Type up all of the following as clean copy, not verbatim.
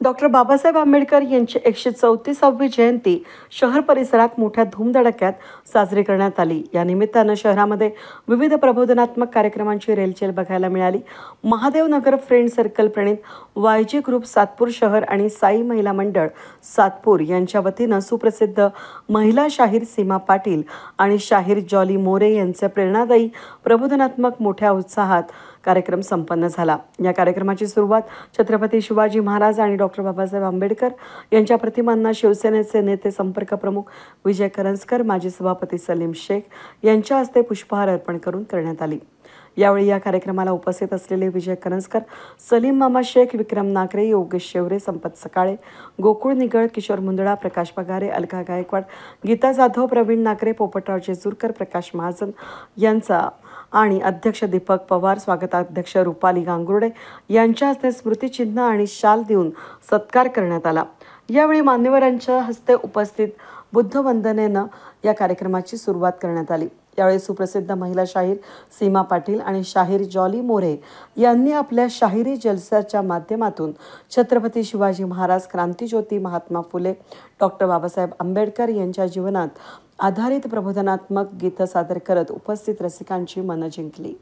Doctor Babasaheb Ambedkar यांची 134वी जयंती शहर परिसरात मोठ्या धूमधडक्यात साजरी करण्यात आली। या निमित्तानं शहरामध्ये विविध प्रबोधनात्मक कार्यक्रमांची रेलचेल बघायला मिळाली। महादेव नगर फ्रेंड सर्कल प्रणित वायजी ग्रुप सातपूर शहर आणि साई महिला मंडळ सातपूर यांच्या वतीनं सुप्रसिद्ध महिला शाहीर सीमा पाटील आणि शाहीर जॉली मोरे यांचे प्रेरणादायी प्रबोधनात्मक मोठ्या उत्साहात कार्यक्रम संपन्न झाला। या कार्यक्रमाची सुरुवात छत्रपती शिवाजी महाराज आणि डॉक्टर बाबासाहेब आंबेडकर यांच्या प्रतिमांना शिवसेनेचे नेते संपर्क प्रमुख विजय करंजकर, माजी सभापती सलीम शेख यांच्या हस्ते पुष्पहार अर्पण करून करण्यात आली। यावेळी या कार्यक्रमाला उपस्थित असलेले विजय करंजकर, सलीम मामा शेख, विक्रम नागरे, योगेश शेवरे, संपत सकाळे, गोकुळ निगळ, किशोर मुंदडा, प्रकाश पगारे, अलका गायकवाड, गीता जाधव, प्रवीण नागरे, पोपटराव जेजूरकर, प्रकाश महाजन यांचा आणि अध्यक्ष दीपक पवार, स्वागताध्यक्ष रुपाली गांगुर्डे यांच्या हस्ते स्मृतिचिन्ह आणि शाल देऊन सत्कार करण्यात आला। यावेळी मान्यवरांच्या हस्ते उपस्थित बुद्धवंदनेनं या कार्यक्रमाची सुरुवात करण्यात आली। यावेळी सुप्रसिद्ध महिला शाहीर सीमा पाटील आणि शाहीर जॉली मोरे यांनी आपल्या शाहिरी जलसाच्या माध्यमातून छत्रपती शिवाजी महाराज, क्रांतिज्योती महात्मा फुले, डॉक्टर बाबासाहेब आंबेडकर यांच्या जीवनात आधारित प्रबोधनात्मक गीतं सादर करत उपस्थित रसिकांची मनं जिंकली।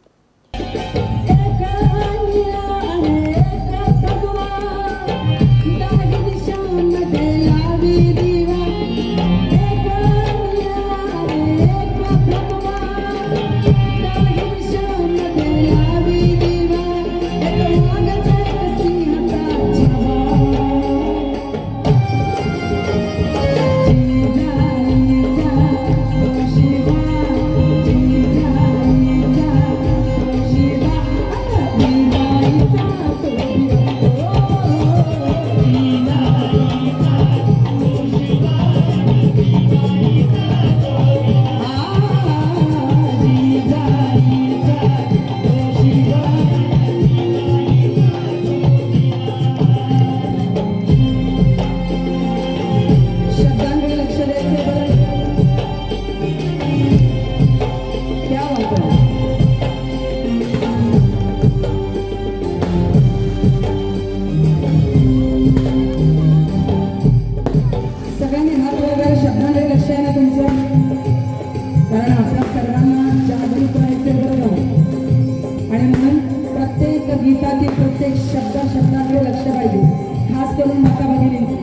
गीतातील प्रत्येक शब्दाकडे लक्ष पाहिजे, खास करून माता भगिनींचे।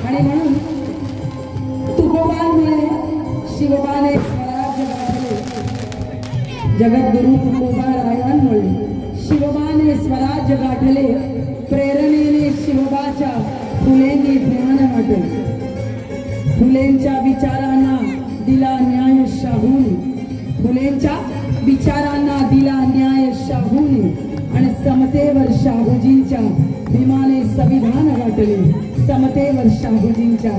आणि म्हणून तुकोबांमुळे शिवबाने स्वराज्य गाठले, जगद्गुरु तुकोबा रायांमुळे शिवबाने स्वराज्य गाठले, प्रेरणेने शिवबाच्या फुलेंनी ज्ञान वाटले, फुलेंच्या विचारांना दिला न्याय शाहूने, फुलेंच्या विचारांना दिला न्याय शाहूने आणि समतेवर शाहूजींच्या भीमाने संविधान गाठले, समतेवर शाहूजींच्या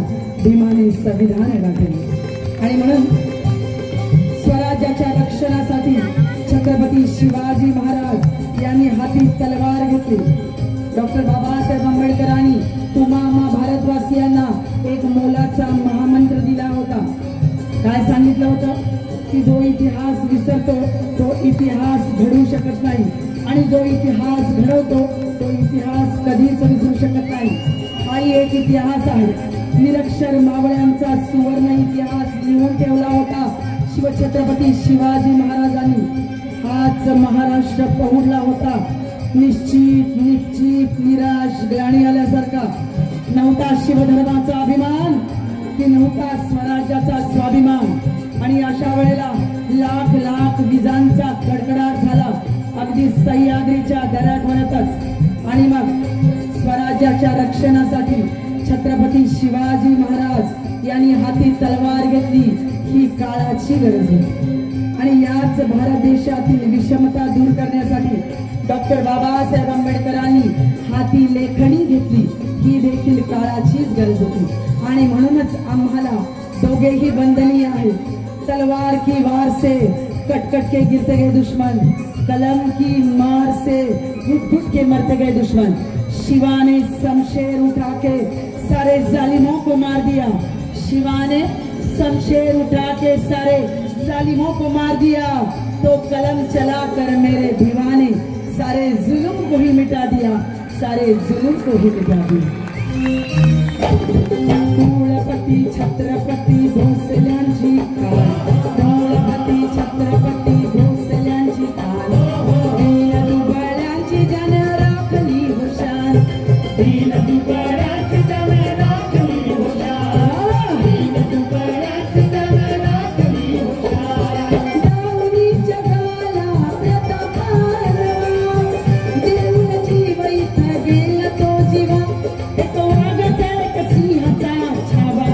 भीमाने संविधान गाठले। आणि म्हणून स्वराज्याच्या रक्षणासाठी छत्रपती शिवाजी महाराज यांनी हाती तलवार घेतली। डॉक्टर बाबासाहेब आंबेडकरांनी तुम्हा भारतवासियांना एक मोलाचा महामंत्र दिला होता। काय सांगितलं होतं की जो इतिहास विसरतो तो इतिहास घडू शकत नाही, आणि जो इतिहास घडवतो तो इतिहास कधीच विसरू शकत नाही। हाही एक इतिहास आहे। निरक्षर मावळ्यांचा सुवर्ण इतिहास लिहून ठेवला होता शिवछत्रपती शिवाजी महाराजांनी। हाच महाराष्ट्र पहुडला होता निश्चित निश्चित निराश ग्लानी आल्यासारखा। नव्हता शिवधर्माचा अभिमान की नव्हता स्वराज्याचा स्वाभिमान। आणि अशा वेळेला लाख लाख विजांचा कडकडाट झाला अगदी सह्याद्रीच्या दऱ्यावरच। आणि मग स्वराज्याच्या रक्षणासाठी छत्रपती शिवाजी महाराज यांनी हाती तलवार घेतली। ही काळाची गरज आहे। आणि याच भारत देशातील विषमता दूर करण्यासाठी डॉक्टर बाबासाहेब आंबेडकरांनी हाती लेखणी घेतली। ही देखील काळाचीच गरज होती। आणि म्हणूनच आम्हाला दोघेही वंदनीय आहेत। तलवार की वार से कट कट के गिरते गए दुश्मन, कलम की मार से घुट घुट के मरते गए दुश्मन। शिवा ने शमशेर उठा के सारे जालिमों को मार दिया, शिवा ने शमशेर उठा के सारे जालिमों को मार दिया। तो कलम चला कर मेरे भीमा ने सारे जुल्म को ही मिटा दिया, सारे जुलूम को ही मिटावी. कुळपती छत्रपती भोसल्यांची कान, कुळपती छत्रपती भोसल्यांची कान, दीन दुबळ्यांची जन राखली हुशार, दीन दुबळ्यांची जन राखली हुशार, दीन दुबळ्यांची जन राखली हुशार. दावणी जगाला प्रतापाला, देऊन जीव इथं गेला तो जीवा, तो वाघाचा एक सिंहाचा छावा.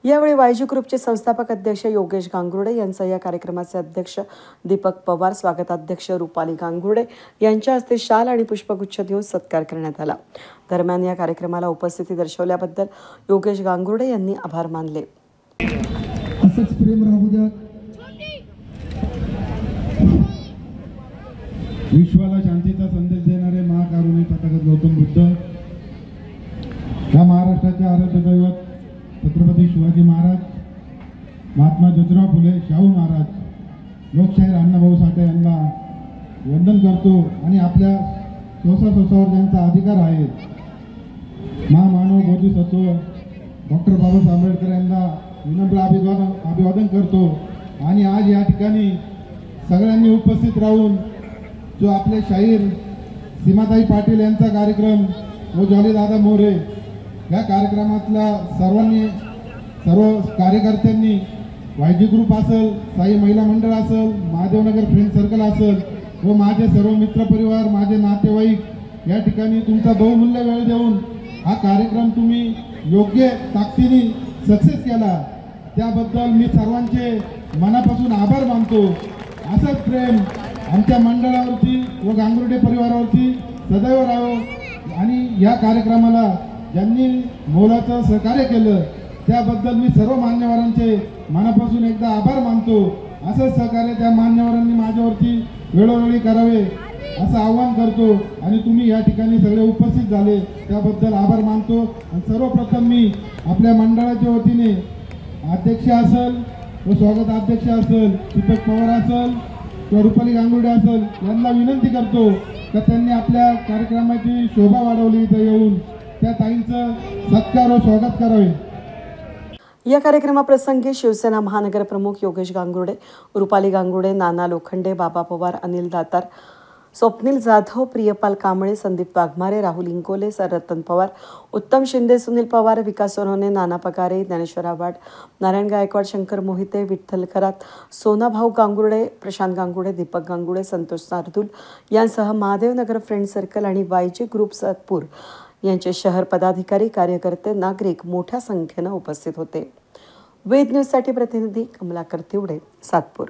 यावेळी वायजी ग्रुपचे संस्थापक अध्यक्ष योगेश गांगुर्डे यांचा या कार्यक्रमाचे अध्यक्ष दीपक पवार, स्वागताध्यक्ष रुपाली गांगुर्डे यांच्या हस्ते शाल आणि पुष्पगुच्छ देऊन सत्कार करण्यात आला. दरम्यान या कार्यक्रमाला उपस्थिती दर्शवल्याबद्दल योगेश गांगुर्डे यांनी आभार मानले. असंच प्रेम राहू द्या. विश्वाला शांतीचा संदेश देणारे महाकारुणी तथागत गौतम बुद्ध, या महाराष्ट्राचे आराध्य दैवत छत्रपती शिवाजी महाराज, महात्मा ज्योतिराव फुले, शाहू महाराज, लोकशाहीर अण्णाभाऊ साठे यांना वंदन करतो आणि आपल्या श्वासाश्वासावर ज्यांचा अधिकार आहे महामानव बोधिसत्व डॉक्टर बाबासाहेब आंबेडकर यांना विनम्र अभिवादन करतो. आणि आज या ठिकाणी सगळ्यांनी उपस्थित राहून जो आपले शाहीर सीमाताई पाटील यांचा कार्यक्रम व जॉलीदादा मोरे या कार्यक्रमातल्या सर्व कार्यकर्त्यांनी, वायजी ग्रुप असेल, साई महिला मंडळ असेल, महादेवनगर फ्रेंड सर्कल असेल व माझे सर्व मित्रपरिवार, माझे नातेवाईक या ठिकाणी तुमचा बहुमूल्य वेळ देऊन हा कार्यक्रम तुम्ही योग्य ताकदीने सक्सेस केला, त्याबद्दल मी सर्वांचे मनापासून आभार मानतो. असंच प्रेम आमच्या मंडळावरती व गांगुर्डे परिवारावरती सदैव राहो आणि या कार्यक्रमाला ज्यांनी मोलाचं सहकार्य केलं त्याबद्दल मी सर्व मान्यवरांचे मनापासून एकदा आभार मानतो. असंच सहकार्य त्या मान्यवरांनी माझ्यावरती वेळोवेळी करावे असं आवाहन करतो. आणि तुम्ही या ठिकाणी सगळे उपस्थित झाले त्याबद्दल आभार मानतो. आणि सर्वप्रथम मी आपल्या मंडळाच्या वतीने अध्यक्ष असेल व स्वागताध्यक्ष असेल, दीपक पवार असेल किंवा रुपाली गांगुर्डे असेल यांना विनंती करतो की त्यांनी आपल्या कार्यक्रमाची शोभा वाढवली इथं येऊन त्या ताईंचं सत्कार व स्वागत करावे. या कार्यक्रमाप्रसंगी शिवसेना महानगर प्रमुख योगेश गांगुर्डे, रुपाली गांगुर्डे, नाना लोखंडे, बाबा पवार, अनिल दातार, स्वप्नील जाधव, प्रियपाल कांबळे, संदीप वाघमारे, राहुल इंकोले, रतन पवार, उत्तम शिंदे, सुनील पवार, विकास सोनवणे, नाना पगारे, ज्ञानेश्वर आव्हाड, नारायण गायकवाड, शंकर मोहिते, विठ्ठल खरात, सोनाभाऊ गांगुर्डे, प्रशांत गांगुर्डे, दीपक गांगुर्डे, संतोष नारदुल यांसह महादेवनगर फ्रेंड सर्कल आणि वायजी ग्रुप सातपूर यांचे शहर पदाधिकारी, कार्यकर्ते, नागरिक मोठ्या संख्येनं उपस्थित होते. वेद न्यूजसाठी प्रतिनिधी कमलाकर तिवडे, सातपूर.